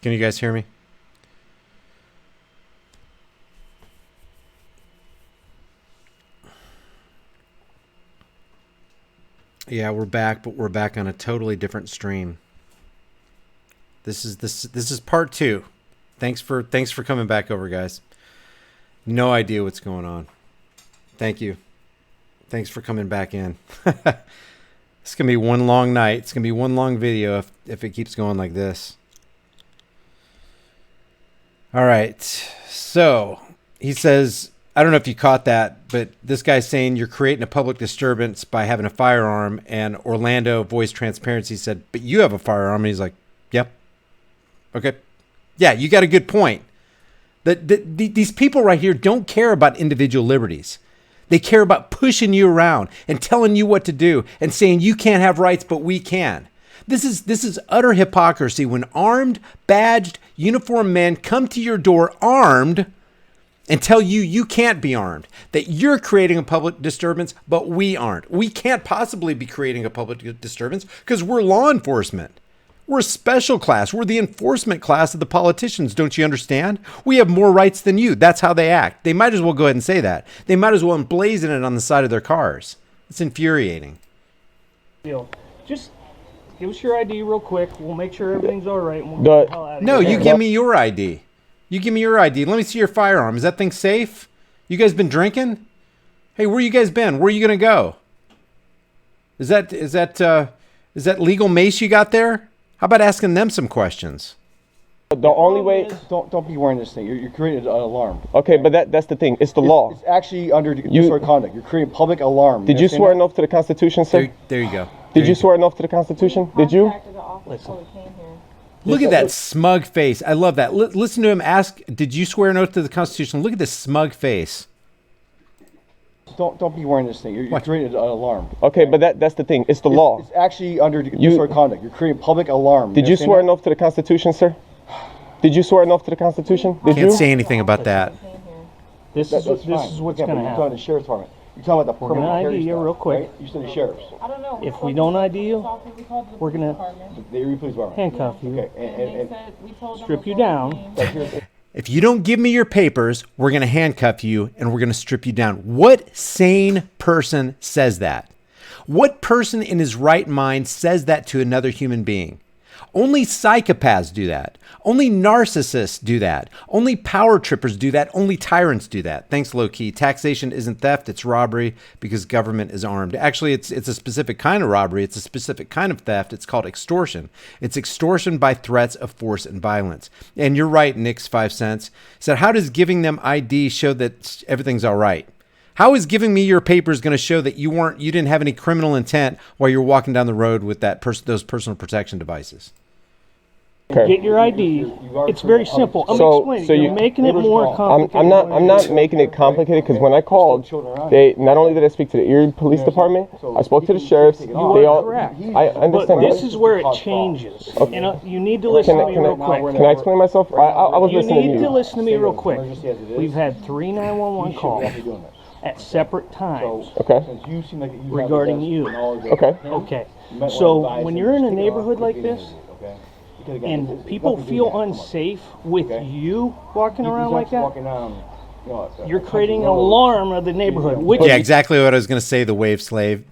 Can you guys hear me? Yeah, we're back, but we're back on a totally different stream. This is part 2. Thanks for coming back over, guys. No idea what's going on. Thank you. Thanks for coming back in. It's gonna be one long night. It's gonna be one long video if it keeps going like this. All right. So he says, I don't know if you caught that, but this guy's saying you're creating a public disturbance by having a firearm, and Orlando voiced transparency, said, but you have a firearm. And he's like, yep. Okay. Yeah, you got a good point. These people right here don't care about individual liberties. They care about pushing you around and telling you what to do and saying you can't have rights, but we can. This is utter hypocrisy when armed, badged, uniformed men come to your door armed and tell you you can't be armed, that you're creating a public disturbance, but we aren't. We can't possibly be creating a public disturbance because we're law enforcement. We're a special class. We're the enforcement class of the politicians. Don't you understand? We have more rights than you. That's how they act. They might as well go ahead and say that. They might as well emblazon it on the side of their cars. It's infuriating. Just give us your ID real quick. We'll make sure everything's all right. And we'll get the hell out of No, here. you give me your ID. You give me your ID. Let me see your firearm. Is that thing safe? You guys been drinking? Hey, where you guys been? Where are you gonna go? Is that legal mace you got there? How about asking them some questions? The only way... Don't be wearing this thing. You're creating an alarm. Okay, but that's the thing. It's the law. It's actually under disorderly conduct. You're creating public alarm. Did you swear an oath to the Constitution, sir? There you go. Did you swear an oath to the Constitution? Did you? Look at that smug face. I love that. Listen to him ask, did you swear an oath to the Constitution? Look at this smug face. Don't be wearing this thing. You're creating an alarm. Okay, but that's the thing. It's the law. It's actually under disorderly conduct. You're creating public alarm. Did you swear an oath to the Constitution, sir? Did you swear an oath to the Constitution? Did you? Can't say anything about that. This is what's going to You're talking happen. about the sheriff's department. You're talking about the We're going to permanent ID carry you stuff, real quick. right? You said the sheriff's. I don't know. If we don't ID you, we're going to The Erie Police Department. handcuff you, Okay, and strip you down. If you don't give me your papers, we're going to handcuff you and we're going to strip you down. What sane person says that? What person in his right mind says that to another human being? Only psychopaths do that. Only narcissists do that. Only power trippers do that. Only tyrants do that. Thanks, low key. Taxation isn't theft, it's robbery because government is armed. Actually, it's a specific kind of robbery. It's a specific kind of theft. It's called extortion. It's extortion by threats of force and violence. And you're right, Nick's 5 cents. Said, how does giving them ID show that everything's all right? How is giving me your papers going to show that you didn't have any criminal intent while you're walking down the road with those personal protection devices? Okay. Get your ID. It's very simple. I'm explaining. So You're making it more complicated. I'm not making it complicated because when I called, they not only did I speak to the Erie Police Department, I spoke to the sheriffs. They all. Correct. I understand. But this is where it changes. Okay. You need to listen to me real quick. Can I explain myself? I was listening to you. You need to listen to me real quick. We've had 3 911 calls at separate times regarding you. Okay. Okay. So when you're in a neighborhood like this, and people feel unsafe with you walking around like that, you're creating an alarm of the neighborhood. Yeah, exactly what I was going to say, the wave slave.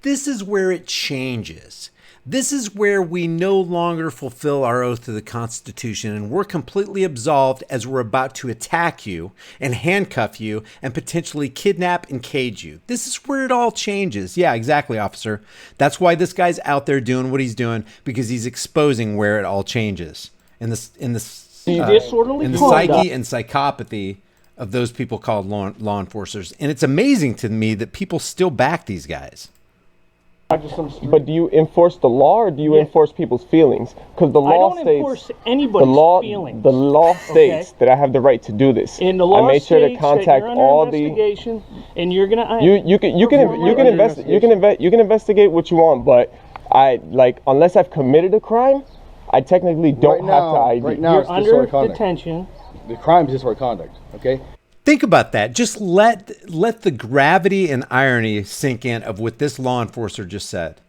This is where it changes. This is where we no longer fulfill our oath to the Constitution and we're completely absolved as we're about to attack you and handcuff you and potentially kidnap and cage you. This is where it all changes. Yeah, exactly, officer. That's why this guy's out there doing what he's doing, because he's exposing where it all changes. In the psyche and psychopathy of those people called law enforcers. And it's amazing to me that people still back these guys. But do you enforce the law or do you enforce people's feelings? Because the law states, enforce anybody's feelings. The law states that I have the right to do this. And the law I made sure to states contact that you're under all investigation, and you're gonna you can investigate what you want, but unless I've committed a crime, I technically don't have to ID. Right now, you're it's under disorderly conduct. detention. The crime is disorderly conduct. Okay. Think about that. Just let the gravity and irony sink in of what this law enforcer just said.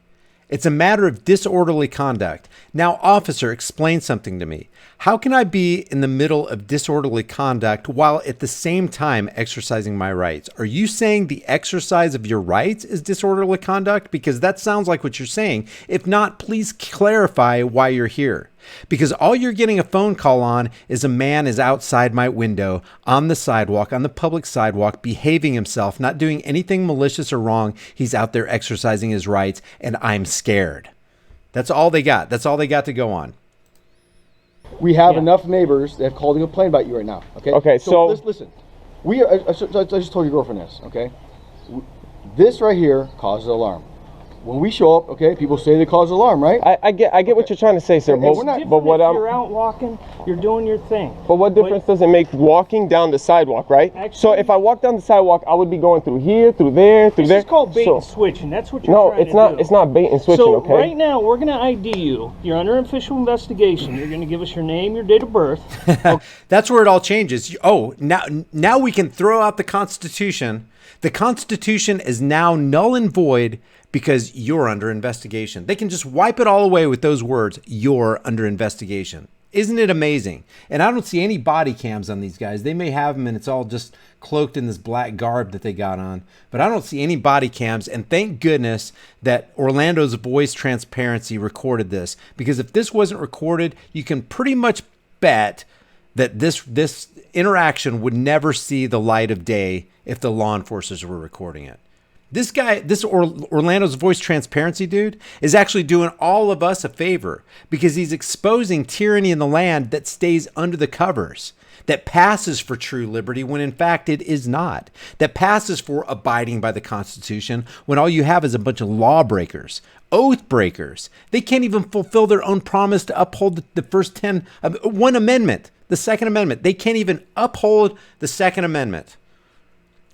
It's a matter of disorderly conduct. Now, officer, explain something to me. How can I be in the middle of disorderly conduct while at the same time exercising my rights? Are you saying the exercise of your rights is disorderly conduct? Because that sounds like what you're saying. If not, please clarify why you're here. Because all you're getting a phone call on is a man is outside my window, on the sidewalk, on the public sidewalk, behaving himself, not doing anything malicious or wrong. He's out there exercising his rights, and I'm scared. That's all they got. That's all they got to go on. We have enough neighbors that have called and complained about you right now. Okay. Okay, so listen. I just told your girlfriend this. Okay. This right here causes alarm. When we show up, okay, people say they cause alarm, right? I get what you're trying to say, sir. It's different if you're out walking, you're doing your thing. But what difference does it make walking down the sidewalk, right? Actually, so if I walk down the sidewalk, I would be going through here, through there, through there. This is called bait and switch, and that's what you're trying to do. No, it's not bait and switching, so okay? Right now, we're going to ID you. You're under official investigation. You're going to give us your name, your date of birth. Okay. That's where it all changes. Oh, now we can throw out the Constitution. The Constitution is now null and void because you're under investigation. They can just wipe it all away with those words, you're under investigation. Isn't it amazing? And I don't see any body cams on these guys. They may have them and it's all just cloaked in this black garb that they got on. But I don't see any body cams. And thank goodness that Orlando's voice transparency recorded this. Because if this wasn't recorded, you can pretty much bet that this interaction would never see the light of day if the law enforcers were recording it. This guy, Orlando's voice transparency dude, is actually doing all of us a favor because he's exposing tyranny in the land that stays under the covers, that passes for true liberty when in fact it is not, that passes for abiding by the Constitution when all you have is a bunch of lawbreakers, oath breakers. They can't even fulfill their own promise to uphold the first 10, one amendment, the Second Amendment. They can't even uphold the Second Amendment.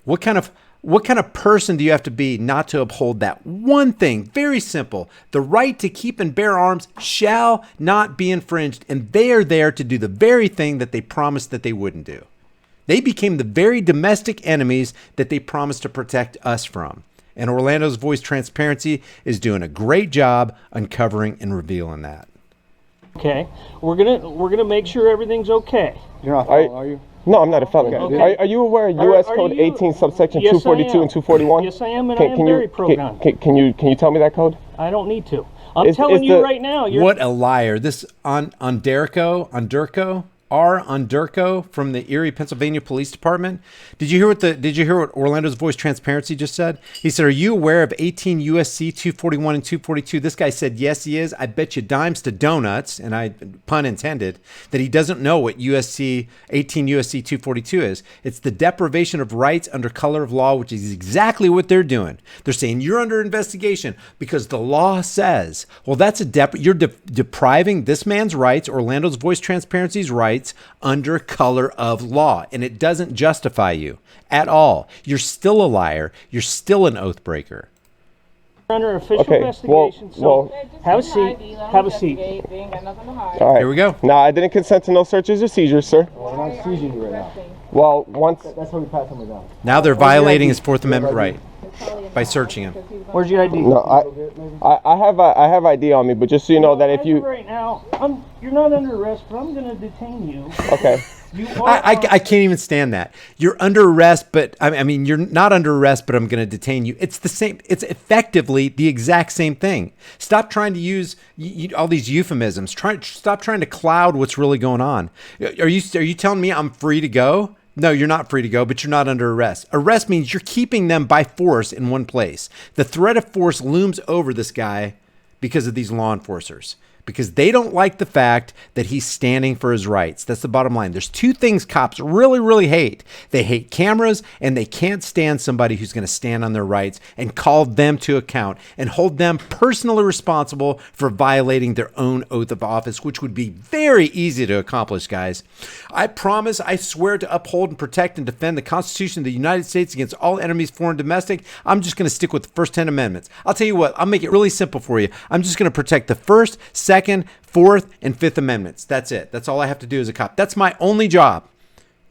What kind of person do you have to be not to uphold that one thing? Very simple. The right to keep and bear arms shall not be infringed. And they are there to do the very thing that they promised that they wouldn't do. They became the very domestic enemies that they promised to protect us from. And Orlando's voice transparency is doing a great job uncovering and revealing that. Okay. We're gonna make sure everything's okay. You're not following, are you? No, I'm not a felon. Okay. Are you aware of U.S. Code 18, subsection 242 and 241? Yes, I am, and I am very pro-gun. Can you tell me that code? I don't need to. I'm telling you right now. What a liar! This Underco from the Erie, Pennsylvania Police Department. Did you hear what Orlando's voice transparency just said? He said, "Are you aware of 18 USC 241 and 242?" This guy said, "Yes, he is. I bet you dimes to donuts," and I pun intended, that he doesn't know what 18 USC 242 is. It's the deprivation of rights under color of law, which is exactly what they're doing. They're saying you're under investigation because the law says. Well, that's you're depriving this man's rights, Orlando's voice transparency's rights, under color of law, and it doesn't justify you at all. You're still a liar. You're still an oath breaker. Under official investigation. Have a seat. Have a seat. All right. Here we go. Now, I didn't consent to no searches or seizures, sir. Well, we're not seizing you right now. Well, once. That's how we pat somebody down. Now they're violating his Fourth Amendment right by searching him. Where's your ID? No, I have ID on me, but just so you know that if you. Right now, you're not under arrest, but I'm going to detain you. Okay. I can't even stand that. You're under arrest, but I mean, you're not under arrest, but I'm going to detain you. It's the same. It's effectively the exact same thing. Stop trying to use all these euphemisms. Stop trying to cloud what's really going on. Are you telling me I'm free to go? No, you're not free to go, but you're not under arrest. Arrest means you're keeping them by force in one place. The threat of force looms over this guy because of these law enforcers, because they don't like the fact that he's standing for his rights. That's the bottom line. There's two things cops really, really hate. They hate cameras, and they can't stand somebody who's going to stand on their rights and call them to account and hold them personally responsible for violating their own oath of office, which would be very easy to accomplish, guys. I promise, I swear to uphold and protect and defend the Constitution of the United States against all enemies, foreign and domestic. I'm just going to stick with the first 10 amendments. I'll tell you what, I'll make it really simple for you. I'm just going to protect the First, Second, Fourth, and Fifth Amendments. That's it. That's all I have to do as a cop. That's my only job.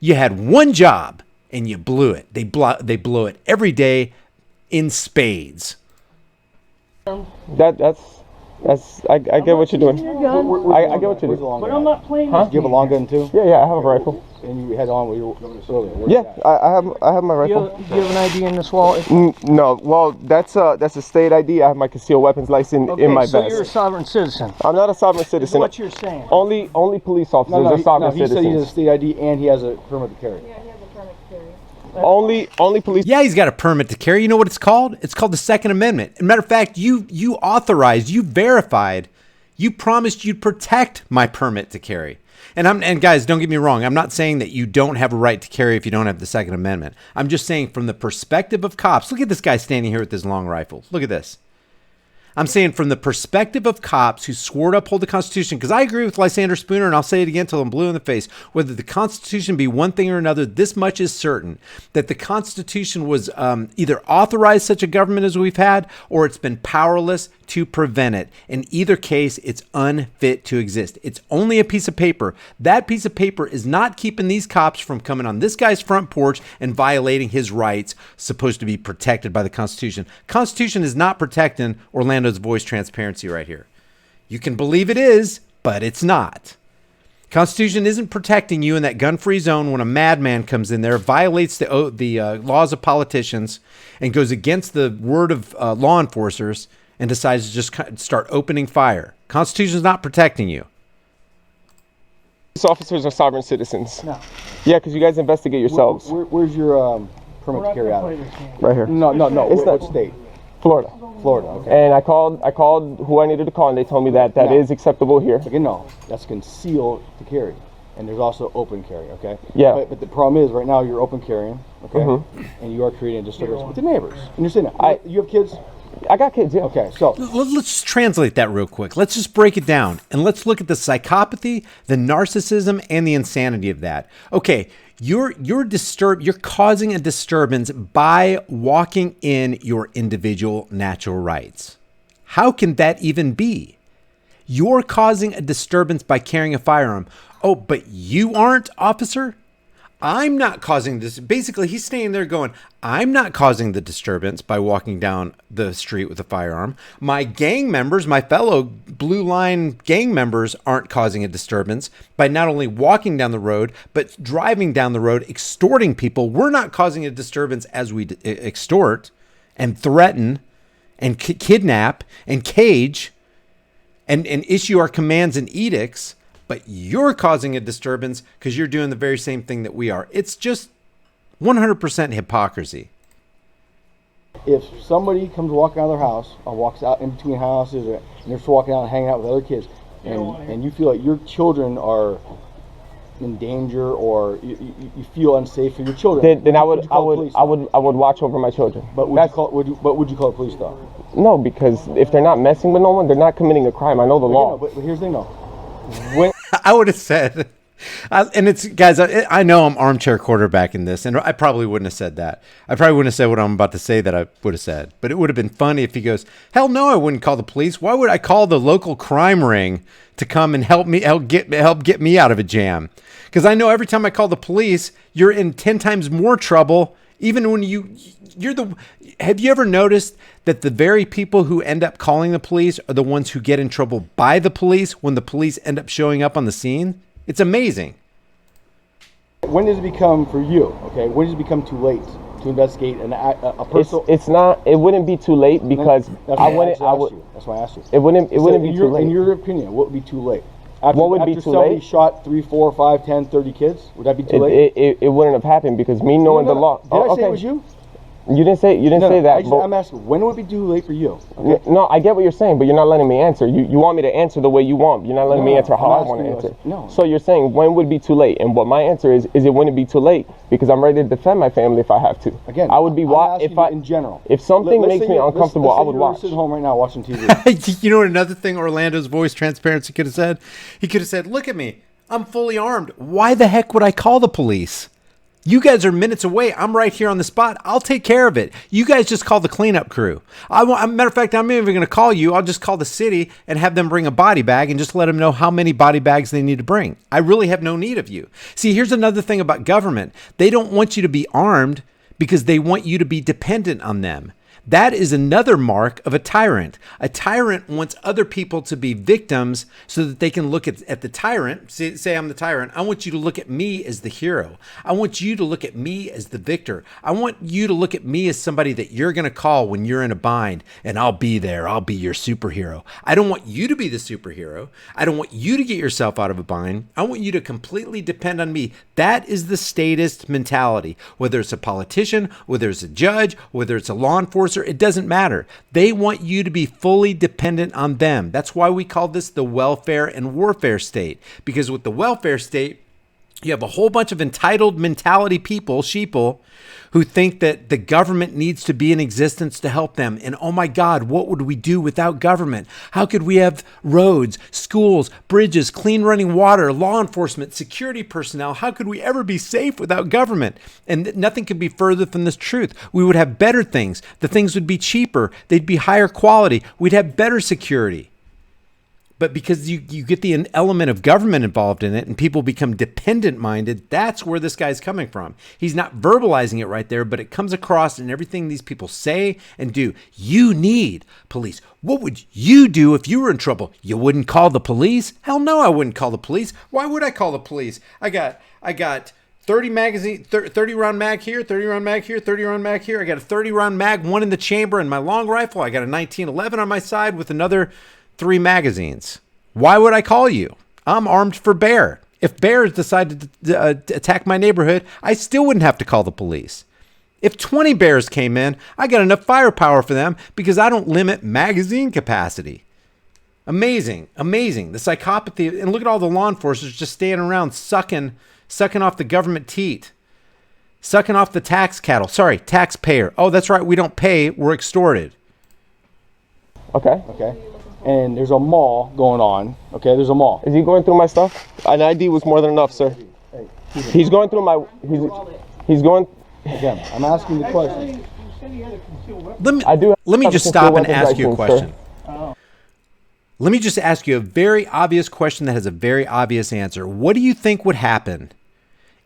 You had one job and you blew it. They blow it every day in spades. I get what you're doing. Your gun. I get what you're doing. But I'm not playing Huh? this Do you have a long gun too? Yeah, I have a rifle. And you had on with your earlier. Yeah, I have my rifle. Do you have an ID in this wallet? No, well, that's a state ID. I have my concealed weapons license in my so vest. you're a sovereign citizen. I'm not a sovereign Is citizen. what you're saying. Only police officers are sovereign he said he has a citizens. state ID and he has a permit to carry. Yeah, he has a permit to carry. Only police. Yeah, he's got a permit to carry. You know what it's called? It's called the Second Amendment. As a matter of fact, you authorized, you verified, you promised you'd protect my permit to carry. And guys, don't get me wrong. I'm not saying that you don't have a right to carry if you don't have the Second Amendment. I'm just saying from the perspective of cops. Look at this guy standing here with his long rifle. Look at this. I'm saying from the perspective of cops who swore to uphold the Constitution, because I agree with Lysander Spooner, and I'll say it again until I'm blue in the face, whether the Constitution be one thing or another, this much is certain, that the Constitution was either authorized such a government as we've had, or it's been powerless to prevent it. In either case, it's unfit to exist. It's only a piece of paper. That piece of paper is not keeping these cops from coming on this guy's front porch and violating his rights, supposed to be protected by the Constitution. Constitution is not protecting Orlando's voice transparency right here. You can believe it is, but it's not. Constitution isn't protecting you in that gun-free zone when a madman comes in there, violates the laws of politicians, and goes against the word of law enforcers, and decides to just start opening fire. Constitution's not protecting you. Police officers are sovereign citizens. No. Yeah, because you guys investigate yourselves. Where's your permit to carry out? Right here. No. It's What not state? Florida. Florida. Okay. And I called who I needed to call, and they told me that No. is acceptable here. Again, no. That's concealed to carry, and there's also open carry. Okay. Yeah. But the problem is, right now you're open carrying. Okay. And you are creating a disturbance with the neighbors. And you're saying that. You have kids. I got kids, yeah. Okay, so Let's just translate that real quick. Let's just break it down, and let's look at the psychopathy, the narcissism, and the insanity of that. Okay, you're causing a disturbance by walking in your individual natural rights. How can that even be? You're causing a disturbance by carrying a firearm. Oh, but you aren't, officer? I'm not causing this. Basically, he's standing there going, I'm not causing the disturbance by walking down the street with a firearm. My gang members, my fellow Blue Line gang members aren't causing a disturbance by not only walking down the road, but driving down the road, extorting people. We're not causing a disturbance as we extort and threaten and kidnap and cage and issue our commands and edicts. But you're causing a disturbance because you're doing the very same thing that we are. It's just 100% hypocrisy. if somebody comes walking out of their house or walks out in between houses and they're just walking out and hanging out with other kids, and you feel like your children are in danger or you feel unsafe for your children, then I would watch over my children. But would you call the police though? No, because if they're not messing with no one, they're not committing a crime. I know the law. But here's the thing though. When I would have said, and it's guys, I know I'm armchair quarterback in this, and I probably wouldn't have said that. I probably wouldn't have said what I'm about to say that I would have said. But it would have been funny if he goes, hell no, I wouldn't call the police. Why would I call the local crime ring to come and help get me out of a jam? Because I know every time I call the police, you're in 10 times more trouble. Even when have you ever noticed that the very people who end up calling the police are the ones who get in trouble by the police when the police end up showing up on the scene? It's amazing. When does it become for you? Okay, when does it become too late to investigate a personal? It's not. It wouldn't be too late because That's why I asked you. It wouldn't be too late. In your opinion, what would be too late? What would be too somebody late? shot 3, 4, 5, 10, 30 kids? Would that be too late? It wouldn't have happened because me knowing the law. Did I say it was you? You didn't say that. I'm asking, when would it be too late for you? Okay? No, I get what you're saying, but you're not letting me answer. You want me to answer the way you want. You're not letting me answer how I want to answer. No. So you're saying when would be too late? And what my answer is it wouldn't be too late because I'm ready to defend my family if I have to. Again, I would be in general. If something makes me uncomfortable, I would watch. Let's say you're sitting home right now watching TV. You know what another thing Orlando's voice transparency could have said? He could have said, look at me. I'm fully armed. Why the heck would I call the police? You guys are minutes away. I'm right here on the spot. I'll take care of it. You guys just call the cleanup crew. Matter of fact, I'm not even going to call you. I'll just call the city and have them bring a body bag and just let them know how many body bags they need to bring. I really have no need of you. See, here's another thing about government. They don't want you to be armed because they want you to be dependent on them. That is another mark of a tyrant. A tyrant wants other people to be victims so that they can look at the tyrant. Say I'm the tyrant. I want you to look at me as the hero. I want you to look at me as the victor. I want you to look at me as somebody that you're going to call when you're in a bind, and I'll be there. I'll be your superhero. I don't want you to be the superhero. I don't want you to get yourself out of a bind. I want you to completely depend on me. That is the statist mentality. Whether it's a politician, whether it's a judge, whether it's a law enforcer, it doesn't matter. They want you to be fully dependent on them. That's why we call this the welfare and warfare state. Because with the welfare state, you have a whole bunch of entitled mentality people, sheeple, who think that the government needs to be in existence to help them. And oh my God, what would we do without government? How could we have roads, schools, bridges, clean running water, law enforcement, security personnel? How could we ever be safe without government? And nothing could be further from this truth. We would have better things. The things would be cheaper. They'd be higher quality. We'd have better security. But because you get the element of government involved in it and people become dependent minded, that's where this guy's coming from. He's not verbalizing it right there, but it comes across in everything these people say and do. You need police. What would you do if you were in trouble? You wouldn't call the police? Hell no, I wouldn't call the police. Why would I call the police? I got 30 magazine, 30 round mag here, 30 round mag here, 30 round mag here. I got a 30 round mag, one in the chamber in my long rifle. I got a 1911 on my side with another 3 magazines. Why would I call you? I'm armed for bear. If bears decided to attack my neighborhood, I still wouldn't have to call the police. If 20 bears came in, I got enough firepower for them because I don't limit magazine capacity. Amazing, amazing. The psychopathy, and look at all the law enforcers just standing around sucking off the government teat, sucking off the tax cattle. Sorry, taxpayer. Oh, that's right. We don't pay. We're extorted. Okay. And there's a mall going on. Okay, there's a mall. Is he going through my stuff? An ID was more than enough, sir. He's going through my. He's going. Again, I'm asking the question. Let me just stop and ask you a question. Let me just ask you a very obvious question that has a very obvious answer. What do you think would happen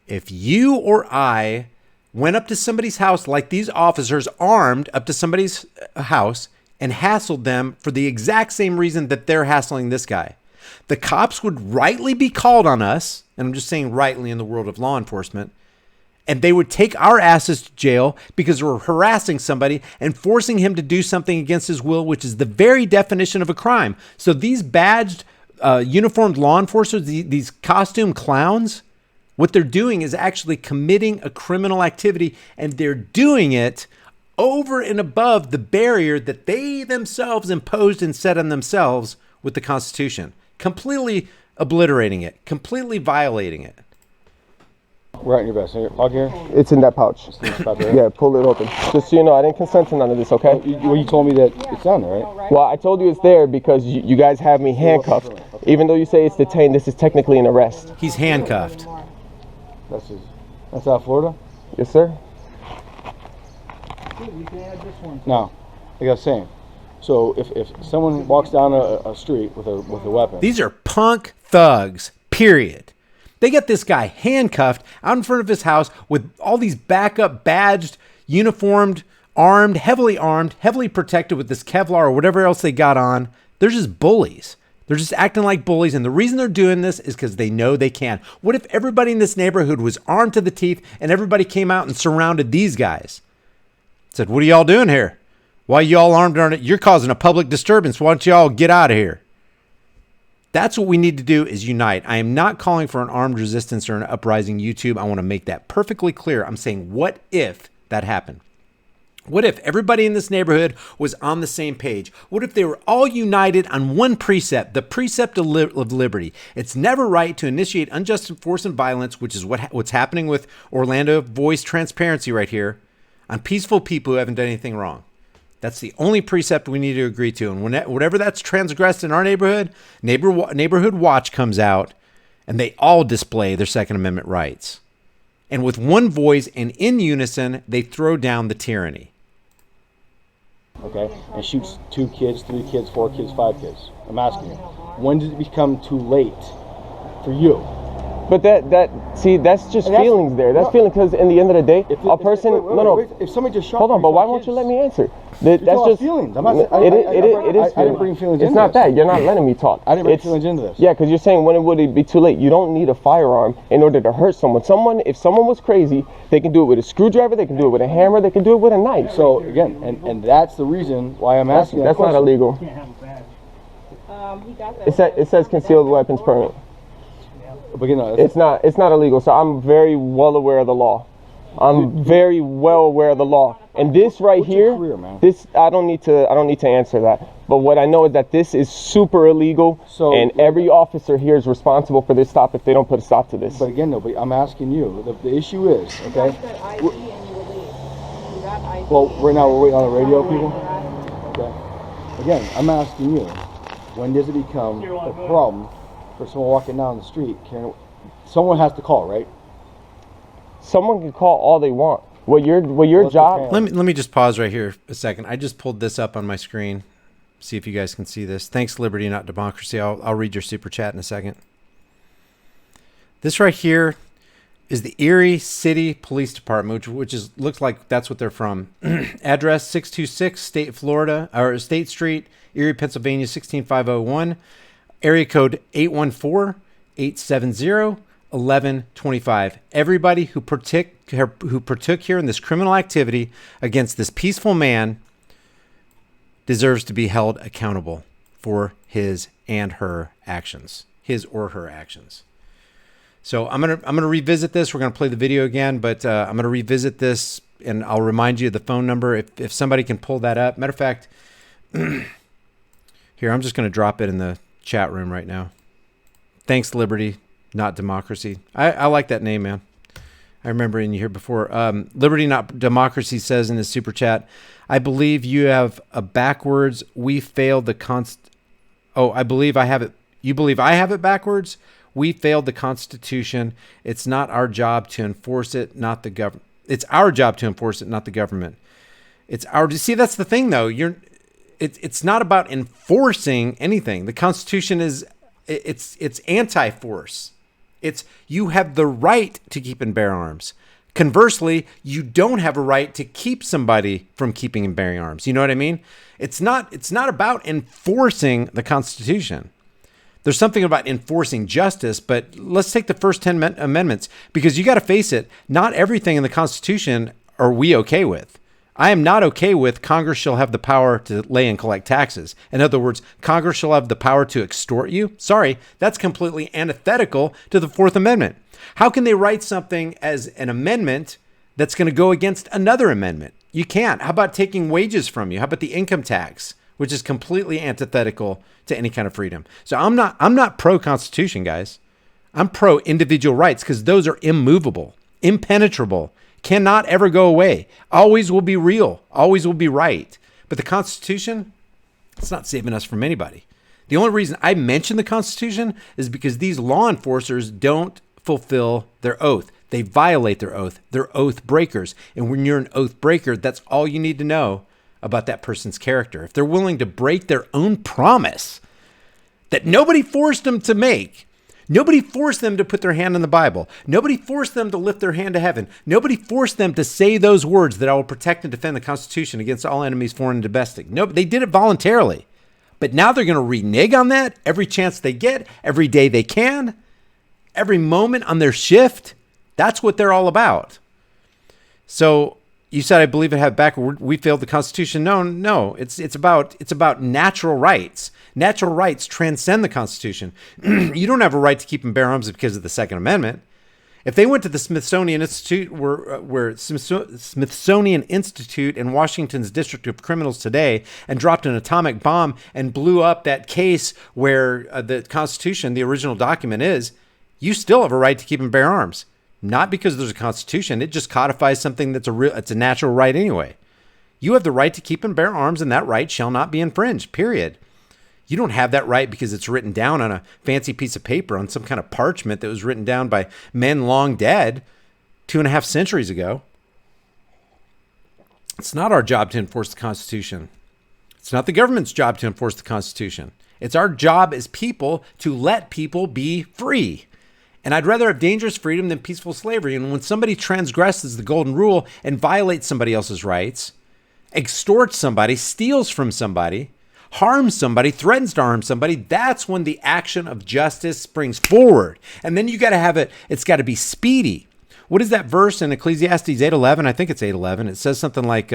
if you or I went up to somebody's house like these officers, armed up to somebody's house, and hassled them for the exact same reason that they're hassling this guy? The cops would rightly be called on us, and I'm just saying rightly in the world of law enforcement, and they would take our asses to jail because we're harassing somebody and forcing him to do something against his will, which is the very definition of a crime. So these badged, uniformed law enforcers, these costume clowns, what they're doing is actually committing a criminal activity, and they're doing it over and above the barrier that they themselves imposed and set on themselves with the Constitution, completely obliterating it, completely violating it. Right in your vest. Plug here. It's in that pouch. Yeah, pull it open. Just so you know, I didn't consent to none of this, okay? Well, you told me that it's down there, right? Well, I told you it's there because you guys have me handcuffed. Even though you say it's detained, this is technically an arrest. He's handcuffed. That's out of Florida? Yes, sir. No, like I was saying. So if someone walks down a street with a weapon, these are punk thugs. Period. They get this guy handcuffed out in front of his house with all these backup badged, uniformed, heavily protected with this Kevlar or whatever else they got on. They're just bullies. They're just acting like bullies, and the reason they're doing this is because they know they can. What if everybody in this neighborhood was armed to the teeth and everybody came out and surrounded these guys? Said, what are y'all doing here? Why y'all armed on it? You're causing a public disturbance. Why don't y'all get out of here? That's what we need to do, is unite. I am not calling for an armed resistance or an uprising, YouTube. I want to make that perfectly clear. I'm saying, what if that happened? What if everybody in this neighborhood was on the same page? What if they were all united on one precept, the precept of liberty? It's never right to initiate unjust force and violence, which is what's happening with Orlando voice transparency right here, on peaceful people who haven't done anything wrong. That's the only precept we need to agree to. And whatever that's transgressed in our neighborhood, Neighborhood Watch comes out, and they all display their Second Amendment rights. And with one voice and in unison, they throw down the tyranny. Okay, and shoots 2 kids, 3 kids, 4 kids, 5 kids. I'm asking you, when does it become too late for you? But that's just feelings there. That's feeling, because in the end of the day, a person. If somebody just shot. Hold on, but why won't you let me answer? That's just feelings. It is. I didn't bring feelings. It's not that. You're not letting me talk. I didn't bring feelings into this. Yeah, because you're saying when would it be too late? You don't need a firearm in order to hurt someone. If someone was crazy, they can do it with a screwdriver. They can do it with a hammer. They can do it with a knife. So again, and that's the reason why I'm asking. That's not illegal. Can't have a badge. He got that. It says concealed weapons permit. But you know, It's not illegal. So I'm very well aware of the law. I'm very well aware of the law. And this right here, career, man? this I don't need to answer that. But what I know is that this is super illegal, and every officer here is responsible for this stop if they don't put a stop to this. But again, no. But I'm asking you. The issue is, okay. You got ID and you released. You got ID. Well, right now we're waiting on the radio people. Okay. Again, I'm asking you. When does it become a problem for someone walking down the street? Someone has to call, right? Someone can call all they want. What your job? Let me just pause right here a second. I just pulled this up on my screen. See if you guys can see this. Thanks, Liberty, not Democracy. I'll read your super chat in a second. This right here is the Erie City Police Department, which looks like that's what they're from. Address 626 State Street, Erie, Pennsylvania 16501. Area code 814-870-1125. Everybody who partook here in this criminal activity against this peaceful man deserves to be held accountable for his or her actions. So I'm gonna revisit this. We're gonna play the video again, but I'm gonna revisit this, and I'll remind you of the phone number if somebody can pull that up. Matter of fact, here, I'm just gonna drop it in the chat room right now. Thanks, Liberty, not Democracy. I like that name, man. I remember in here before. Liberty, not Democracy says in his super chat, I believe you have a backwards. We failed the I believe I have it. You believe I have it backwards? We failed the Constitution. It's not our job to enforce it, not the government. It's our job to enforce it, not the government. See, that's the thing, though. It's not about enforcing anything. The Constitution it's anti-force. You have the right to keep and bear arms. Conversely, you don't have a right to keep somebody from keeping and bearing arms. You know what I mean? It's not about enforcing the Constitution. There's something about enforcing justice, but let's take the first 10 amendments, because you got to face it. Not everything in the Constitution are we okay with. I am not okay with Congress shall have the power to lay and collect taxes. In other words, Congress shall have the power to extort you. Sorry, that's completely antithetical to the Fourth Amendment. How can they write something as an amendment that's going to go against another amendment? You can't. How about taking wages from you? How about the income tax, which is completely antithetical to any kind of freedom? So I'm not pro-Constitution, guys. I'm pro-individual rights, because those are immovable, impenetrable, cannot ever go away, always will be real, always will be right. But the Constitution, it's not saving us from anybody. The only reason I mention the Constitution is because these law enforcers don't fulfill their oath. They violate their oath. They're oath breakers. And when you're an oath breaker, that's all you need to know about that person's character. If they're willing to break their own promise that nobody forced them to make, nobody forced them to put their hand on the Bible, nobody forced them to lift their hand to heaven, nobody forced them to say those words that I will protect and defend the Constitution against all enemies, foreign and domestic. No, they did it voluntarily. But now they're going to renege on that every chance they get, every day they can, every moment on their shift. That's what they're all about. So you said, I believe it had back. We failed the Constitution. No. It's about natural rights. Natural rights transcend the Constitution. You don't have a right to keep and bear arms because of the Second Amendment. If they went to the Smithsonian Institute, where Smithsonian Institute in Washington's District of Criminals today, and dropped an atomic bomb and blew up that case where the Constitution, the original document, is, you still have a right to keep and bear arms. Not because there's a Constitution. It just codifies something it's a natural right anyway. You have the right to keep and bear arms, and that right shall not be infringed, period. You don't have that right because it's written down on a fancy piece of paper on some kind of parchment that was written down by men long dead 2.5 centuries ago. It's not our job to enforce the Constitution. It's not the government's job to enforce the Constitution. It's our job as people to let people be free. And I'd rather have dangerous freedom than peaceful slavery. And when somebody transgresses the golden rule and violates somebody else's rights, extorts somebody, steals from somebody, harms somebody, threatens to harm somebody, that's when the action of justice springs forward. And then you got to have it, it's got to be speedy. What is that verse in Ecclesiastes 8:11? I think it's 8:11. It says something like,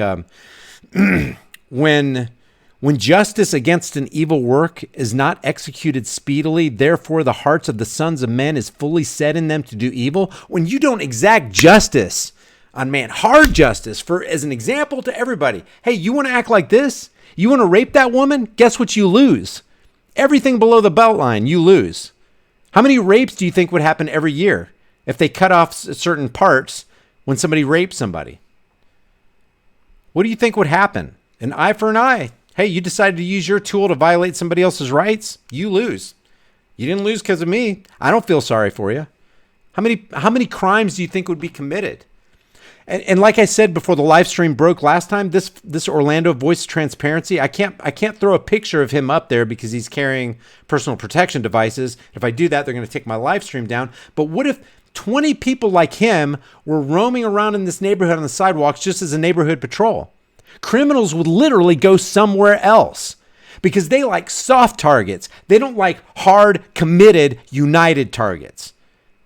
when justice against an evil work is not executed speedily, therefore the hearts of the sons of men is fully set in them to do evil. When you don't exact justice on man, hard justice, for as an example to everybody. Hey, you want to act like this? You want to rape that woman? Guess what you lose? Everything below the belt line, you lose. How many rapes do you think would happen every year if they cut off certain parts when somebody raped somebody? What do you think would happen? An eye for an eye. Hey, you decided to use your tool to violate somebody else's rights? You lose. You didn't lose because of me. I don't feel sorry for you. How many crimes do you think would be committed? And like I said before the live stream broke last time, this Orlando voice transparency, I can't throw a picture of him up there because he's carrying personal protection devices. If I do that, they're going to take my live stream down. But what if 20 people like him were roaming around in this neighborhood on the sidewalks just as a neighborhood patrol? Criminals would literally go somewhere else because they like soft targets. They don't like hard, committed, united targets.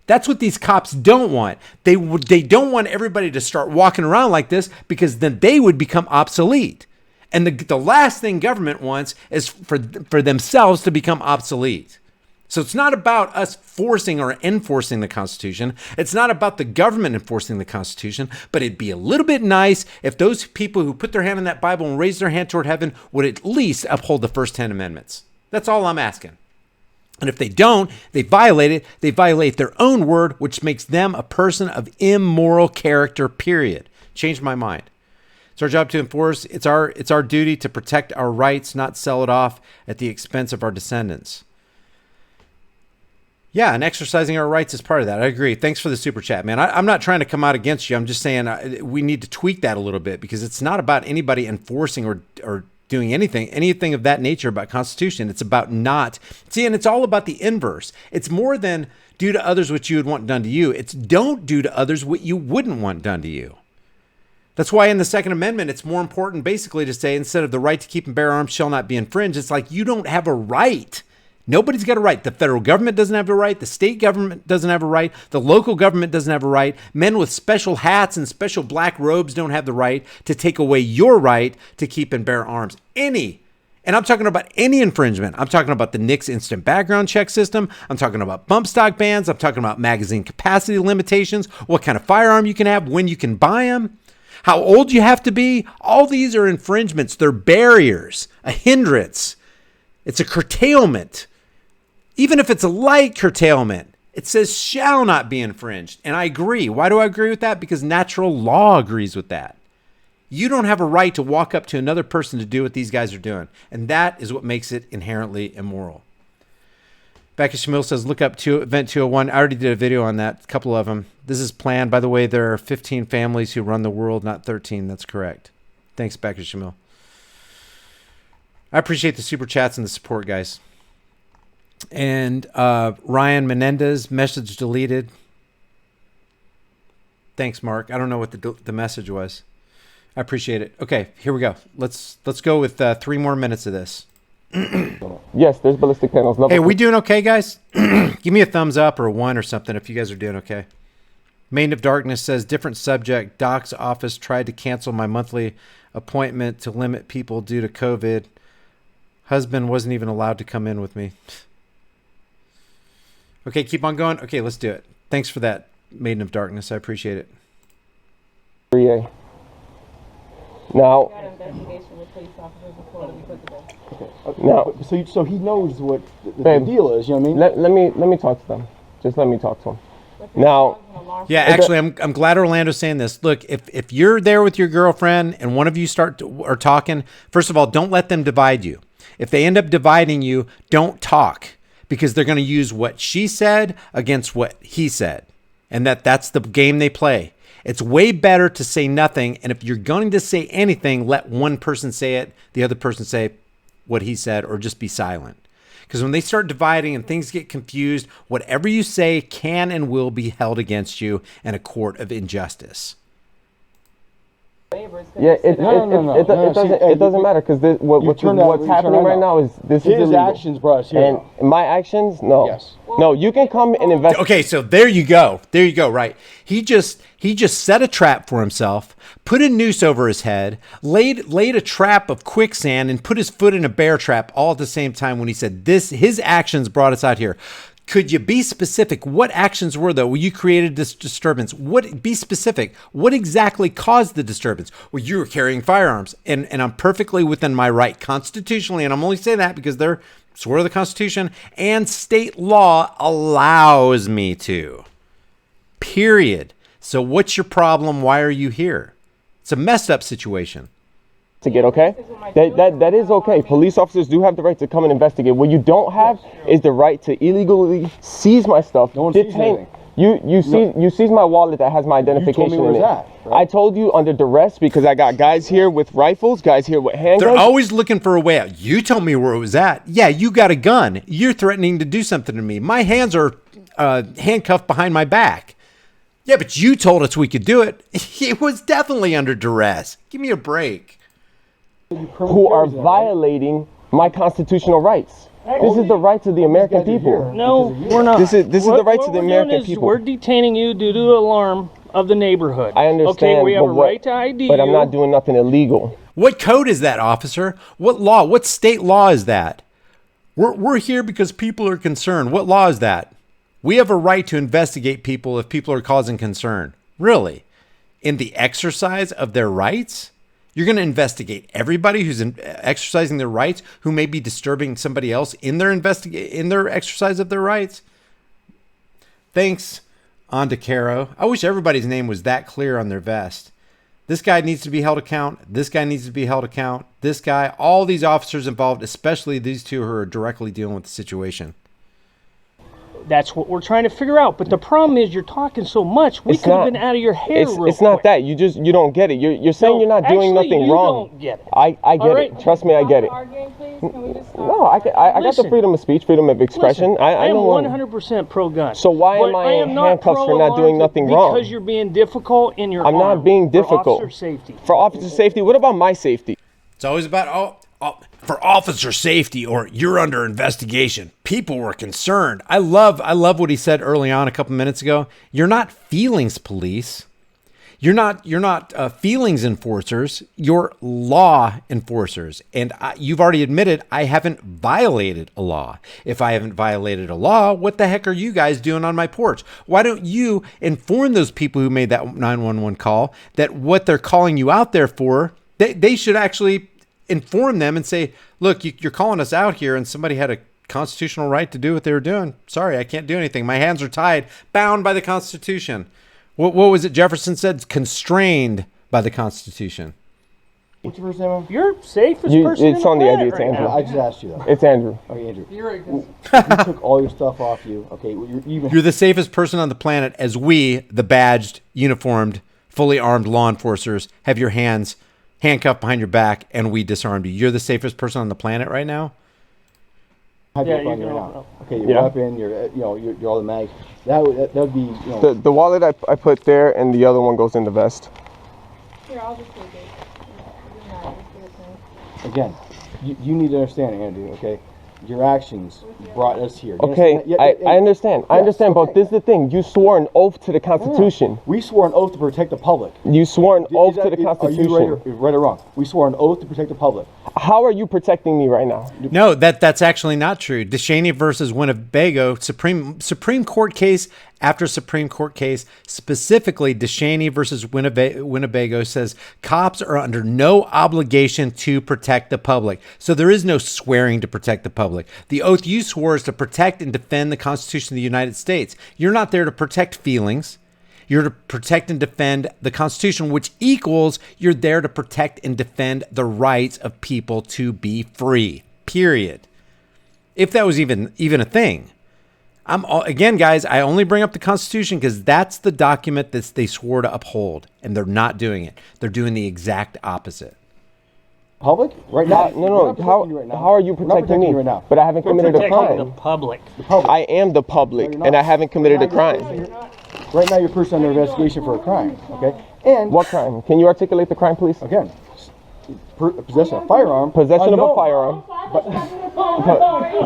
That's what these cops don't want. They don't want everybody to start walking around like this because then they would become obsolete. And the last thing government wants is for themselves to become obsolete. So it's not about us forcing or enforcing the Constitution. It's not about the government enforcing the Constitution, but it'd be a little bit nice if those people who put their hand in that Bible and raise their hand toward heaven would at least uphold the first 10 amendments. That's all I'm asking. And if they don't, they violate it. They violate their own word, which makes them a person of immoral character, period. Changed my mind. It's our job to enforce. It's our duty to protect our rights, not sell it off at the expense of our descendants. Yeah, and exercising our rights is part of that. I agree. Thanks for the super chat, man. I'm not trying to come out against you. I'm just saying we need to tweak that a little bit because it's not about anybody enforcing or doing anything of that nature about Constitution. It's about not. See, and it's all about the inverse. It's more than do to others what you would want done to you. It's don't do to others what you wouldn't want done to you. That's why in the Second Amendment, it's more important basically to say instead of the right to keep and bear arms shall not be infringed, it's like you don't have a right. Nobody's got a right. The federal government doesn't have a right. The state government doesn't have a right. The local government doesn't have a right. Men with special hats and special black robes don't have the right to take away your right to keep and bear arms. And I'm talking about any infringement. I'm talking about the NICS instant background check system. I'm talking about bump stock bans. I'm talking about magazine capacity limitations, what kind of firearm you can have, when you can buy them, how old you have to be. All these are infringements. They're barriers, a hindrance. It's a curtailment. Even if it's a light curtailment, it says shall not be infringed. And I agree. Why do I agree with that? Because natural law agrees with that. You don't have a right to walk up to another person to do what these guys are doing. And that is what makes it inherently immoral. Becky Shamil says, look up to Event 201. I already did a video on that, a couple of them. This is planned. By the way, there are 15 families who run the world, not 13. That's correct. Thanks, Becky Shamil. I appreciate the super chats and the support, guys. And Ryan Menendez, message deleted. Thanks, Mark. I don't know what the message was. I appreciate it. Okay, here we go. Let's go with 3 more minutes of this. Yes, there's ballistic panels. Hey, are we doing okay, guys? Give me a thumbs up or a 1 or something if you guys are doing okay. Maiden of Darkness says, different subject. Doc's office tried to cancel my monthly appointment to limit people due to COVID. Husband wasn't even allowed to come in with me. Okay, keep on going. Okay, let's do it. Thanks for that, Maiden of Darkness. I appreciate it. Now, now, so he knows what the deal is. You know what I mean? Let me talk to them. Just let me talk to him. Now, yeah, actually, I'm glad Orlando's saying this. Look, if you're there with your girlfriend and one of you are talking, first of all, don't let them divide you. If they end up dividing you, don't talk. Because they're going to use what she said against what he said. And that's the game they play. It's way better to say nothing. And if you're going to say anything, let one person say it, the other person say what he said, or just be silent. Because when they start dividing and things get confused, whatever you say can and will be held against you in a court of injustice. Yeah, it doesn't matter because what's happening right now is this is illegal. His actions brought us here. And my actions, no. Yes. No, you can come and investigate. Okay, so there you go. There you go, right. He just set a trap for himself, put a noose over his head, laid a trap of quicksand, and put his foot in a bear trap all at the same time when he said his actions brought us out here. Could you be specific? What actions were though? Well, you created this disturbance. Be specific. What exactly caused the disturbance? Well, you were carrying firearms, and I'm perfectly within my right constitutionally, and I'm only saying that because they're sort of the Constitution and state law allows me to. Period. So what's your problem? Why are you here? It's a messed up situation. Okay? That is okay. Police officers do have the right to come and investigate. What you don't have is the right to illegally seize my stuff. No one sees anything. You seize my wallet that has my identification in it. Right? I told you under duress because I got guys here with rifles, guys here with handguns. They're always looking for a way out. You told me where it was at. Yeah, you got a gun. You're threatening to do something to me. My hands are handcuffed behind my back. Yeah, but you told us we could do it. It was definitely under duress. Give me a break. Who are violating my constitutional rights. This is the rights of the American people. No, we're not. This is the rights of the American people. We're detaining you due to alarm of the neighborhood. I understand. Okay, we have a right to ID but I'm not doing nothing illegal. What code is that, officer? What law? What state law is that? We're here because people are concerned. What law is that? We have a right to investigate people if people are causing concern. Really? In the exercise of their rights? You're going to investigate everybody who's exercising their rights, who may be disturbing somebody else in their exercise of their rights. Thanks, on to Caro. I wish everybody's name was that clear on their vest. This guy needs to be held account. This guy needs to be held account. This guy, all these officers involved, especially these two who are directly dealing with the situation. That's what we're trying to figure out. But the problem is you're talking so much. We could have been out of your hair real quick. It's not that. You don't get it. You're saying you're not doing nothing wrong. Don't get it. I get it. Trust me, I get it. No, I got the freedom of speech, freedom of expression. I am 100% pro-gun. So why am I in handcuffs for not doing nothing wrong? Because you're being difficult in your I'm not being difficult. For officer safety. For officer safety? What about my safety? It's always about for officer safety or you're under investigation. People were concerned. I love what he said early on a couple minutes ago. You're not feelings police. You're not feelings enforcers. You're law enforcers. And you've already admitted I haven't violated a law. If I haven't violated a law, what the heck are you guys doing on my porch? Why don't you inform those people who made that 911 call that what they're calling you out there for, they should actually inform them and say, look, you're calling us out here and somebody had a constitutional right to do what they were doing. Sorry, I can't do anything. My hands are tied, bound by the Constitution. What was it Jefferson said? Constrained by the Constitution. What's your first name? You're safest person it's on the ID. It's Andrew. I just asked you though. It's Andrew. Okay, Andrew. You took all your stuff off you. Okay, you're the safest person on the planet as we, the badged, uniformed, fully armed law enforcers, have your hands handcuffed behind your back, and we disarmed you. You're the safest person on the planet right now. Okay, your weapon, your all the mags. That would be the wallet I put there, and the other one goes in the vest. Here, I'll just take it. Again, you need to understand, Andrew. Okay. Your actions brought us here. Okay, I understand. I understand, but this is the thing. You swore an oath to the Constitution. We swore an oath to protect the public. You swore an oath to the Constitution. Are you right or wrong? We swore an oath to protect the public. How are you protecting me right now? No, that's actually not true. Descheny versus Winnebago, Supreme Court case after Supreme Court case, specifically Descheny versus Winnebago says cops are under no obligation to protect the public. So there is no swearing to protect the public. The oath you swore is to protect and defend the Constitution of the United States. You're not there to protect feelings. You're to protect and defend the Constitution, which equals you're there to protect and defend the rights of people to be free, period. If that was even a thing. Again, guys, I only bring up the Constitution because that's the document that they swore to uphold, and they're not doing it. They're doing the exact opposite. Public right now? No. How are you protecting me? Right now. But I haven't committed a crime. The public. I am the public, and I haven't committed a crime. Right now, you're person under investigation for a crime. Okay. And what crime? Can you articulate the crime, please? Again, possession of a firearm. Possession of a firearm.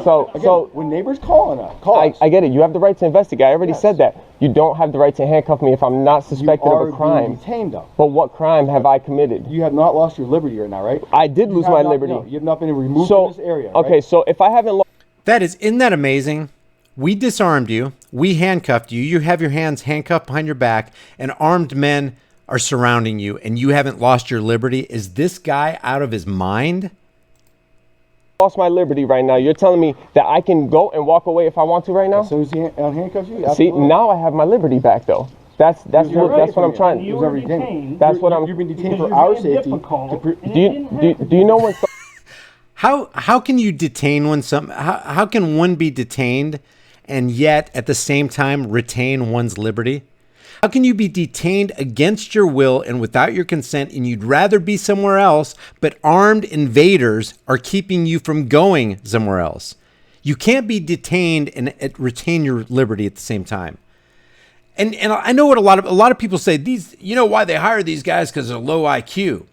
So when neighbors call us. I get it. You have the right to investigate. I already said that. You don't have the right to handcuff me if I'm not suspected of a crime. Being detained, though. But what crime have I committed? You have not lost your liberty right now, right? I did lose my liberty. No, you have not been removed from this area. Right? Okay, so if I haven't lost. Isn't that amazing? We disarmed you. We handcuffed you. You have your hands handcuffed behind your back, and armed men are surrounding you, and you haven't lost your liberty. Is this guy out of his mind? Lost my liberty right now. You're telling me that I can go and walk away if I want to right now? As soon as he handcuffs you? See, now I have my liberty back, though. That's what I'm trying. You were detained. That's what I'm. You've been detained for our safety. Do you know when? How can you detain when how can one be detained and yet at the same time retain one's liberty? How can you be detained against your will and without your consent, and you'd rather be somewhere else, but armed invaders are keeping you from going somewhere else? You can't be detained and retain your liberty at the same time. And I know what a lot of people say, these, you know why they hire these guys? Because they're low IQ.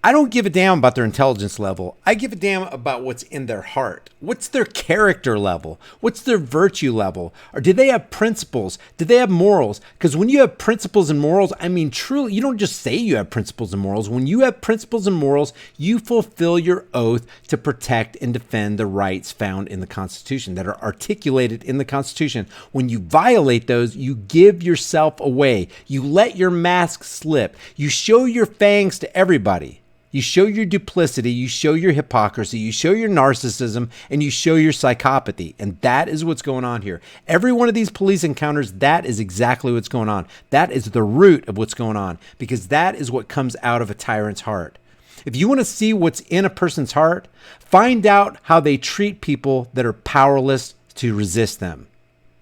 I don't give a damn about their intelligence level. I give a damn about what's in their heart. What's their character level? What's their virtue level? Or do they have principles? Do they have morals? Because when you have principles and morals, I mean, truly, you don't just say you have principles and morals. When you have principles and morals, you fulfill your oath to protect and defend the rights found in the Constitution that are articulated in the Constitution. When you violate those, you give yourself away. You let your mask slip. You show your fangs to everybody. You show your duplicity, you show your hypocrisy, you show your narcissism, and you show your psychopathy. And that is what's going on here. Every one of these police encounters, that is exactly what's going on. That is the root of what's going on, because that is what comes out of a tyrant's heart. If you want to see what's in a person's heart, find out how they treat people that are powerless to resist them.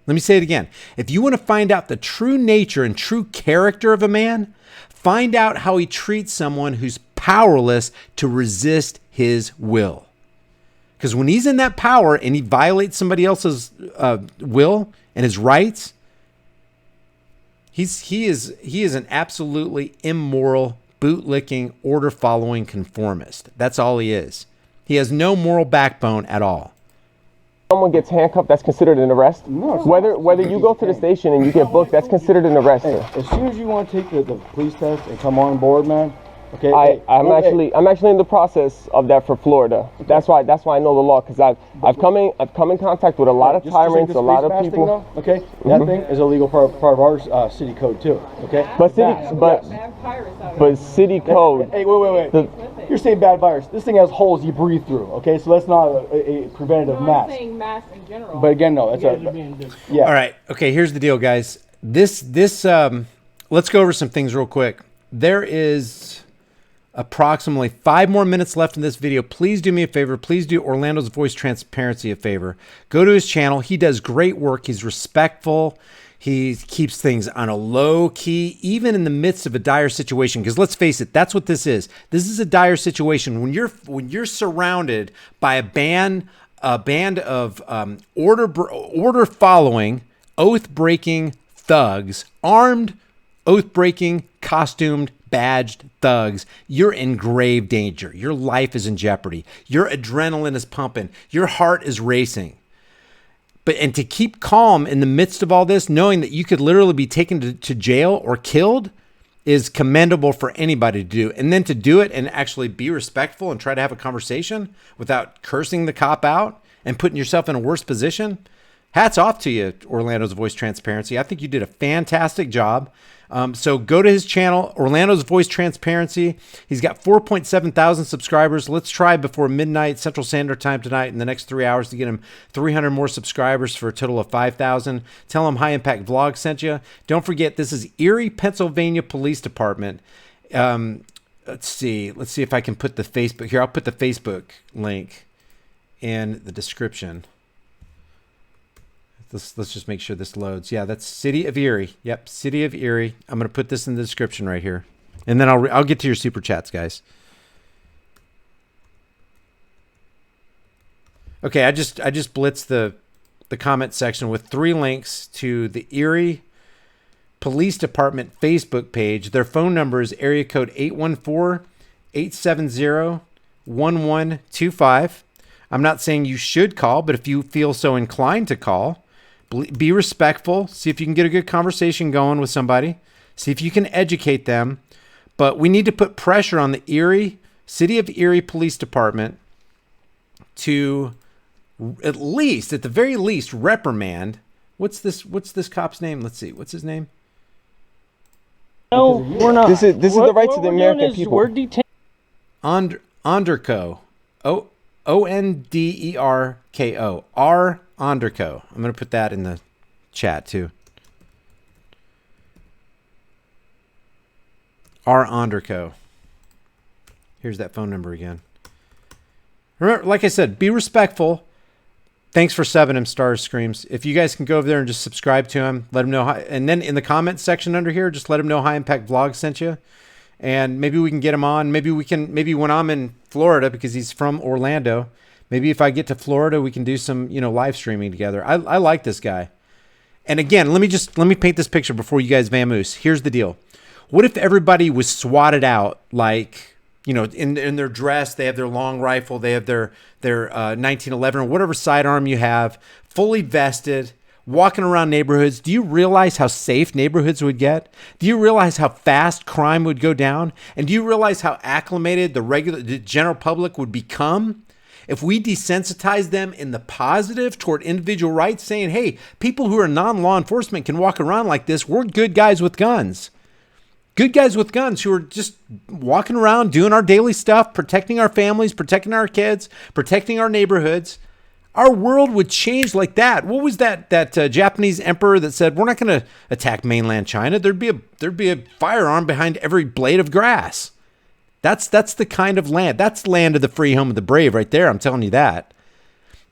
Let me say it again. If you want to find out the true nature and true character of a man, find out how he treats someone who's powerless to resist his will. Because when he's in that power and he violates somebody else's will and his rights, he is an absolutely immoral, bootlicking, order-following conformist. That's all he is. He has no moral backbone at all. Someone gets handcuffed, that's considered an arrest? No. Whether you go to the station and you get booked, that's considered an arrest. Hey, as soon as you want to take the police test and come on board, man. Okay. I'm actually in the process of that for Florida. Okay. That's why I know the law, because I've come in contact with a lot of tyrants, a lot of people. Thing, okay. That thing is a legal part of our city code too. Okay. But city code. Hey, wait. You're saying bad virus. This thing has holes you breathe through. Okay, so that's not a preventative mask. I'm saying mask in general. But again, no, that's yeah. All right. Okay. Here's the deal, guys. Let's go over some things real quick. There is approximately 5 more minutes left in this video. Please do me a favor. Please do Orlando's Voice Transparency a favor. Go to his channel. He does great work. He's respectful. He keeps things on a low key, even in the midst of a dire situation. Because let's face it, that's what this is. This is a dire situation. When you're surrounded by a band of order following, oath breaking thugs, armed, oath breaking, costumed, badged thugs, you're in grave danger. Your life is in jeopardy. Your adrenaline is pumping. Your heart is racing. And to keep calm in the midst of all this, knowing that you could literally be taken to jail or killed, is commendable for anybody to do. And then to do it and actually be respectful and try to have a conversation without cursing the cop out and putting yourself in a worse position, hats off to you, Orlando's Voice Transparency. I think you did a fantastic job. So go to his channel, Orlando's Voice Transparency. He's got 4.7 thousand subscribers. Let's try before midnight Central Standard Time tonight in the next 3 hours to get him 300 more subscribers for a total of 5,000. Tell him High Impact Vlog sent you. Don't forget, this is Erie, Pennsylvania Police Department. Let's see if I can put the Facebook here. I'll put the Facebook link in the description. Let's just make sure this loads. Yeah, that's City of Erie. Yep, City of Erie. I'm going to put this in the description right here. And then I'll get to your super chats, guys. Okay, I just blitzed the comment section with 3 links to the Erie Police Department Facebook page. Their phone number is area code 814-870-1125. I'm not saying you should call, but if you feel so inclined to call, be respectful. See if you can get a good conversation going with somebody. See if you can educate them. But we need to put pressure on the City of Erie Police Department to at the very least, reprimand. What's this cop's name? Let's see. What's his name? No, we're not. This is the rights of the American people. We're detaining. Onderko. Onderko. R. Onderko. I'm going to put that in the chat too. R. Onderko. Here's that phone number again. Remember, like I said, be respectful. Thanks for subbing him, Stars Screams. If you guys can go over there and just subscribe to him, let him know how, and then in the comments section under here, just let him know High Impact Vlog sent you. And maybe we can get him on. Maybe when I'm in Florida, because he's from Orlando, maybe if I get to Florida, we can do some, live streaming together. I like this guy. And again, let me paint this picture before you guys vamoose. Here's the deal. What if everybody was swatted out like, in their dress, they have their long rifle, they have their 1911 or whatever sidearm you have, fully vested, walking around neighborhoods. Do you realize how safe neighborhoods would get? Do you realize how fast crime would go down? And do you realize how acclimated the general public would become if we desensitize them in the positive toward individual rights, saying, hey, people who are non-law enforcement can walk around like this. We're good guys with guns. Good guys with guns who are just walking around doing our daily stuff, protecting our families, protecting our kids, protecting our neighborhoods. Our world would change like that. What was that Japanese emperor that said, we're not going to attack mainland China? There'd be a firearm behind every blade of grass. That's the kind of land. That's land of the free, home of the brave right there. I'm telling you that.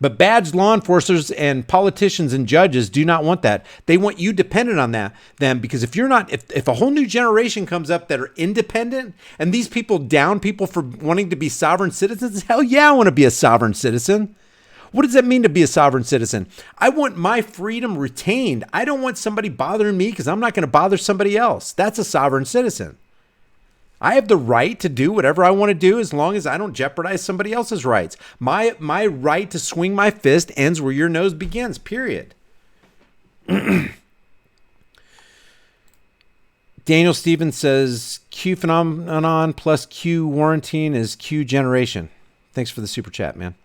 But badged law enforcers and politicians and judges do not want that. They want you dependent on them, because if a whole new generation comes up that are independent, and these people down people for wanting to be sovereign citizens, hell yeah, I want to be a sovereign citizen. What does that mean to be a sovereign citizen? I want my freedom retained. I don't want somebody bothering me because I'm not going to bother somebody else. That's a sovereign citizen. I have the right to do whatever I want to do as long as I don't jeopardize somebody else's rights. My right to swing my fist ends where your nose begins, period. Daniel Stevens says, Q phenomenon plus Q warranting is Q generation. Thanks for the super chat, man.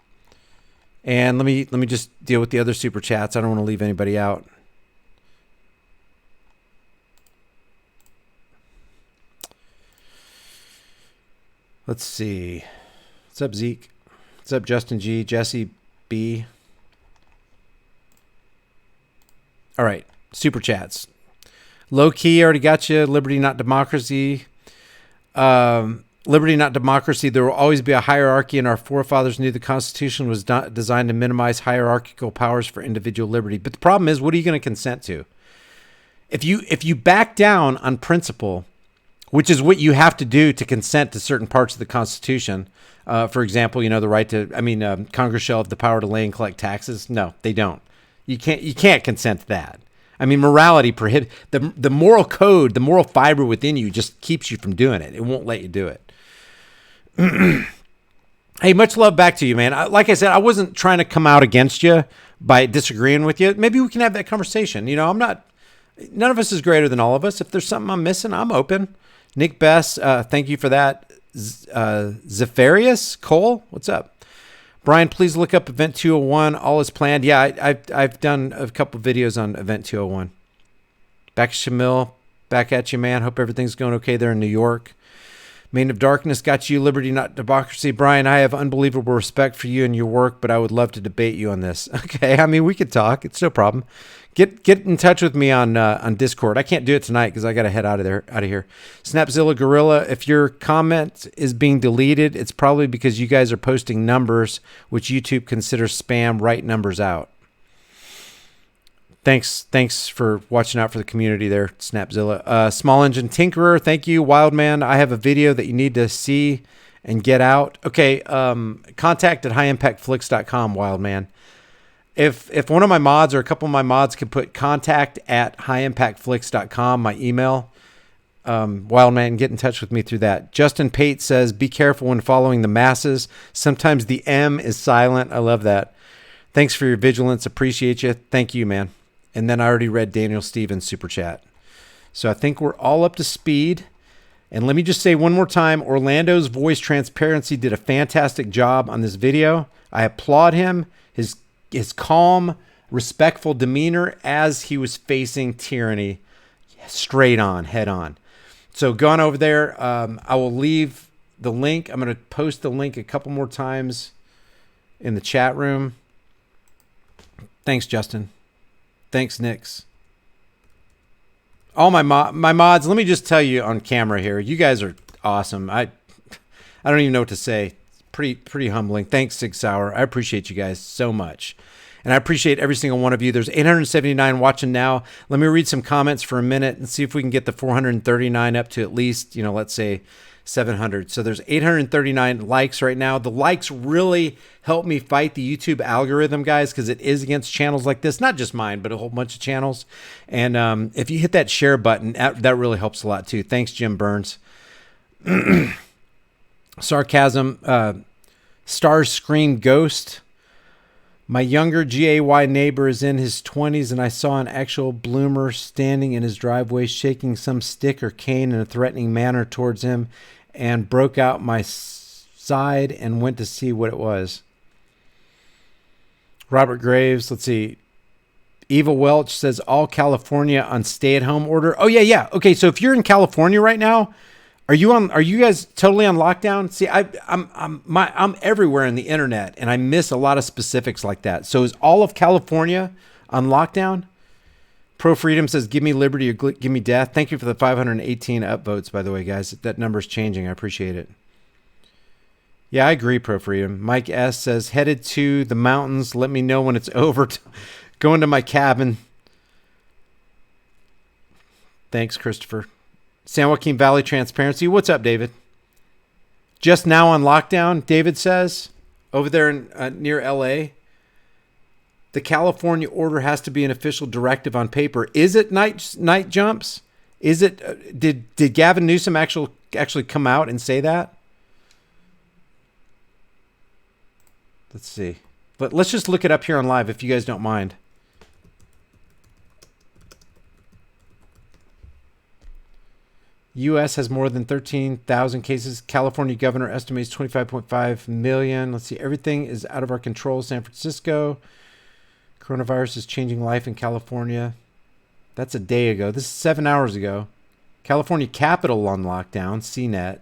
And let me just deal with the other super chats. I don't want to leave anybody out. Let's see. What's up, Zeke? What's up, Justin G? Jesse B? All right. Super chats. Low key, already got you. Liberty, not democracy. Liberty, not democracy. There will always be a hierarchy, and our forefathers knew the Constitution was designed to minimize hierarchical powers for individual liberty. But the problem is, what are you going to consent to? If you back down on principle, which is what you have to do to consent to certain parts of the Constitution. For example, the right to, Congress shall have the power to lay and collect taxes. No, they don't. You can't consent to that. Morality prohibits, the moral code, the moral fiber within you just keeps you from doing it. It won't let you do it. Hey, much love back to you, man. Like I said, I wasn't trying to come out against you by disagreeing with you. Maybe we can have that conversation. None of us is greater than all of us. If there's something I'm missing, I'm open. Nick Bess, thank you for that. Zepharius Cole, what's up? Brian, please look up Event 201. All is planned. Yeah, I've done a couple videos on Event 201. Back to Shamil, back at you, man. Hope everything's going okay there in New York. Main of Darkness got you. Liberty, not democracy. Brian, I have unbelievable respect for you and your work, but I would love to debate you on this. Okay, we could talk. It's no problem. Get in touch with me on Discord. I can't do it tonight because I got to head out of here. Snapzilla Gorilla, if your comment is being deleted, it's probably because you guys are posting numbers which YouTube considers spam. Write numbers out. Thanks for watching out for the community there, Snapzilla. Small Engine Tinkerer, thank you. Wildman, I have a video that you need to see and get out. Okay, contact at highimpactflix.com, wild man. If one of my mods or a couple of my mods could put contact at highimpactflix.com, my email, wild man, get in touch with me through that. Justin Pate says, be careful when following the masses. Sometimes the M is silent. I love that. Thanks for your vigilance. Appreciate you. Thank you, man. And then I already read Daniel Stevens' super chat. So I think we're all up to speed. And let me just say one more time, Orlando's voice transparency did a fantastic job on this video. I applaud him. His calm, respectful demeanor as he was facing tyranny straight on, head on. So go on over there. I will leave the link. I'm going to post the link a couple more times in the chat room. Thanks, Justin. Thanks, Nix. All my mods, let me just tell you on camera here, you guys are awesome. I don't even know what to say. Pretty humbling. Thanks, Sig Sauer. I appreciate you guys so much. And I appreciate every single one of you. There's 879 watching now. Let me read some comments for a minute and see if we can get the 439 up to at least, let's say 700. So there's 839 likes right now. The likes really help me fight the YouTube algorithm, guys, because it is against channels like this. Not just mine, but a whole bunch of channels. And if you hit that share button, that really helps a lot too. Thanks, Jim Burns. Sarcasm. Stars Scream Ghost. My younger GAY neighbor is in his 20s, and I saw an actual bloomer standing in his driveway shaking some stick or cane in a threatening manner towards him, and broke out my side and went to see what it was. Robert Graves, let's see. Eva Welch says all California on stay-at-home order. Oh, yeah. Okay, so if you're in California right now, are you guys totally on lockdown? See, I'm everywhere on the internet, and I miss a lot of specifics like that. So is all of California on lockdown? Pro Freedom says, give me liberty or give me death. Thank you for the 518 upvotes, by the way, guys. That number's changing. I appreciate it. Yeah, I agree, Pro Freedom. Mike S says, headed to the mountains. Let me know when it's over. Going to my cabin. Thanks, Christopher. San Joaquin Valley Transparency. What's up, David? Just now on lockdown, David says, over there in near LA. The California order has to be an official directive on paper. Is it night jumps? Is it did Gavin Newsom actually come out and say that? Let's see. But let's just look it up here on live if you guys don't mind. U.S. has more than 13,000 cases. California governor estimates 25.5 million. Let's see. Everything is out of our control. San Francisco. Coronavirus is changing life in California. That's a day ago. This is 7 hours ago. California Capitol on lockdown. CNET.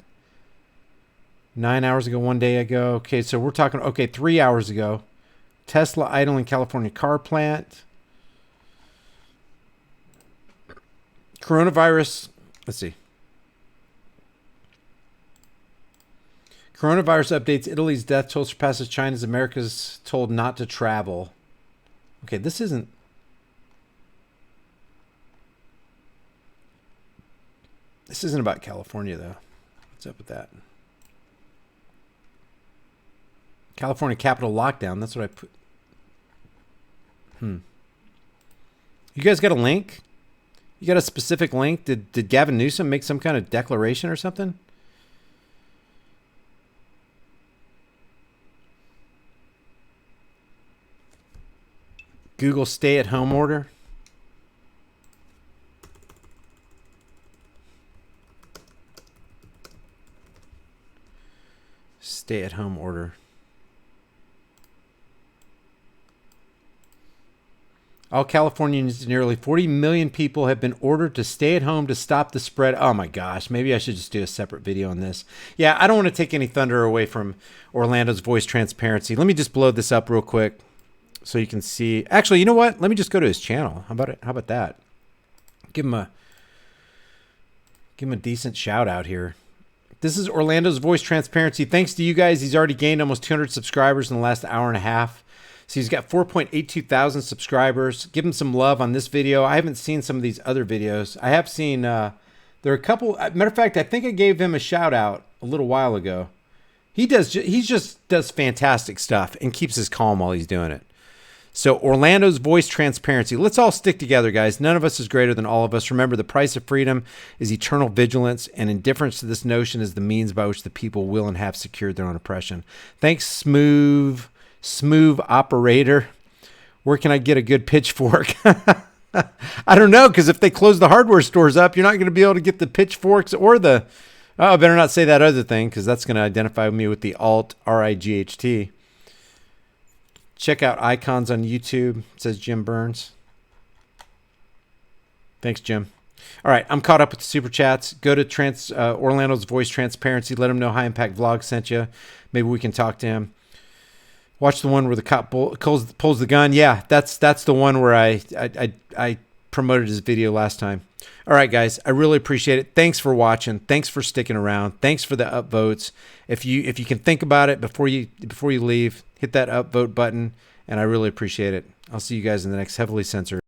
9 hours ago, 1 day ago. Okay, so we're talking, 3 hours ago. Tesla idling California car plant. Coronavirus. Let's see. Coronavirus updates. Italy's death toll surpasses China's. America's told not to travel. Okay, this isn't... This isn't about California, though. What's up with that? California Capitol lockdown. That's what I put. You guys got a link? You got a specific link? Did Gavin Newsom make some kind of declaration or something? Google stay-at-home order. Stay-at-home order. All Californians, nearly 40 million people have been ordered to stay at home to stop the spread. Oh my gosh, maybe I should just do a separate video on this. Yeah, I don't want to take any thunder away from Orlando's voice transparency. Let me just blow this up real quick so you can see. Actually, you know what? Let me just go to his channel. How about it? How about that? Give him a decent shout out here. This is Orlando's voice transparency. Thanks to you guys, he's already gained almost 200 subscribers in the last hour and a half. So he's got 4.82 thousand subscribers. Give him some love on this video. I haven't seen some of these other videos. I have seen, there are a couple, matter of fact, I think I gave him a shout out a little while ago. He just does fantastic stuff and keeps his calm while he's doing it. So Orlando's voice transparency. Let's all stick together, guys. None of us is greater than all of us. Remember, the price of freedom is eternal vigilance, and indifference to this notion is the means by which the people will and have secured their own oppression. Thanks, smooth operator. Where can I get a good pitchfork? I don't know, because if they close the hardware stores up, you're not going to be able to get the pitchforks or the... Oh, I better not say that other thing, because that's going to identify me with the alt RIGHT. Check out icons on YouTube, says Jim Burns. Thanks, Jim. All right, I'm caught up with the super chats. Go to Orlando's Voice Transparency. Let him know High Impact Vlog sent you. Maybe we can talk to him. Watch the one where the cop pulls the gun. Yeah, that's the one where I promoted his video last time. All right, guys, I really appreciate it. Thanks for watching. Thanks for sticking around. Thanks for the upvotes. If you can think about it before you leave, hit that upvote button, and I really appreciate it. I'll see you guys in the next Heavily Censored.